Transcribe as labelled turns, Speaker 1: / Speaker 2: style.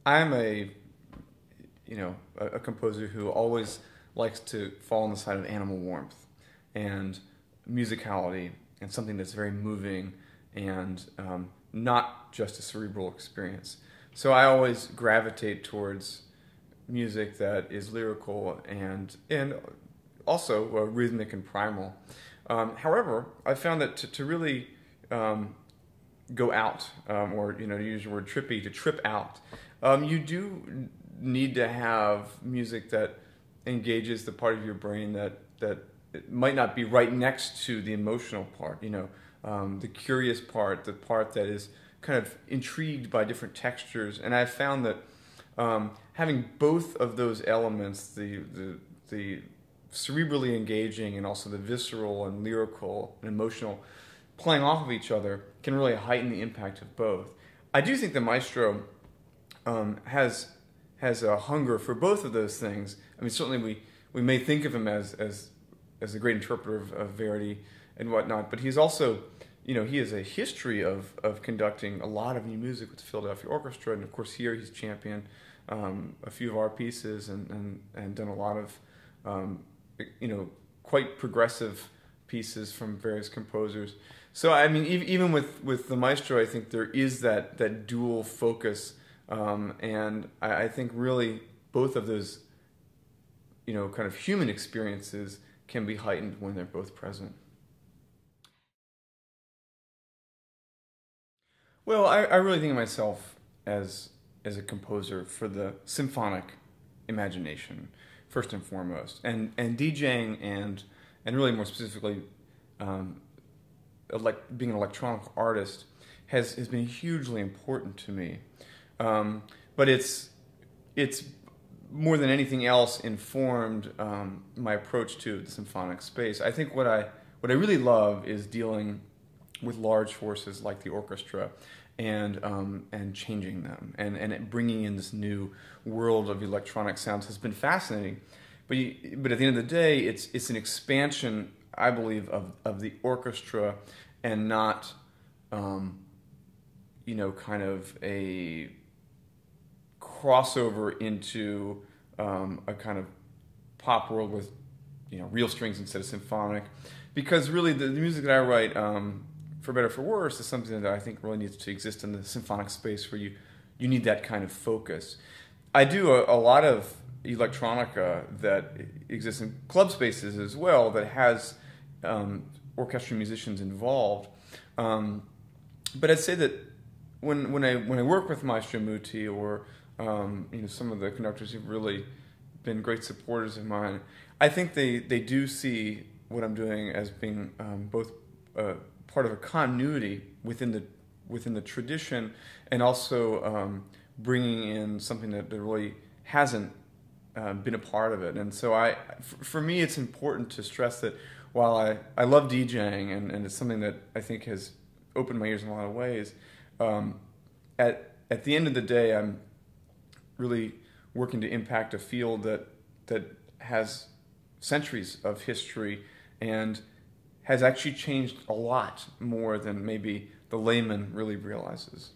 Speaker 1: I'm a composer who always likes to fall on the side of animal warmth and musicality and something that's very moving and not just a cerebral experience. So I always gravitate towards music that is lyrical and also rhythmic and primal. However, I found that to really go out, or to use the word trippy, to trip out, you do need to have music that engages the part of your brain that it might not be right next to the emotional part. The curious part, the part that is kind of intrigued by different textures. And I've found that having both of those elements, the cerebrally engaging and also the visceral and lyrical and emotional, playing off of each other, can really heighten the impact of both. I do think the maestro has a hunger for both of those things. I mean, certainly we may think of him as a great interpreter of Verdi and whatnot, but he's also, he has a history of conducting a lot of new music with the Philadelphia Orchestra, and of course here he's championed a few of our pieces and done a lot of quite progressive pieces from various composers. So I mean, even with the maestro, I think there is that dual focus, and I think really both of those kind of human experiences can be heightened when they're both present. Well, I really think of myself as a composer for the symphonic imagination, first and foremost, and DJing and really more specifically, being an electronic artist has been hugely important to me. But it's more than anything else informed my approach to the symphonic space. I think what I really love is dealing with large forces like the orchestra and changing them and bringing in this new world of electronic sounds has been fascinating. But at the end of the day, it's an expansion, I believe, of the orchestra and not kind of a crossover into a kind of pop world with real strings instead of symphonic, because really the music that I write, for better or for worse, is something that I think really needs to exist in the symphonic space where you need that kind of focus. I do a lot of electronica that exists in club spaces as well that has orchestral musicians involved, but I'd say that when I work with Maestro Muti or some of the conductors who've really been great supporters of mine, I think they do see what I'm doing as being both part of a continuity within the tradition and also bringing in something that really hasn't been a part of it. And so for me, it's important to stress that while I love DJing and it's something that I think has opened my ears in a lot of ways, at the end of the day, I'm really working to impact a field that has centuries of history and has actually changed a lot more than maybe the layman really realizes.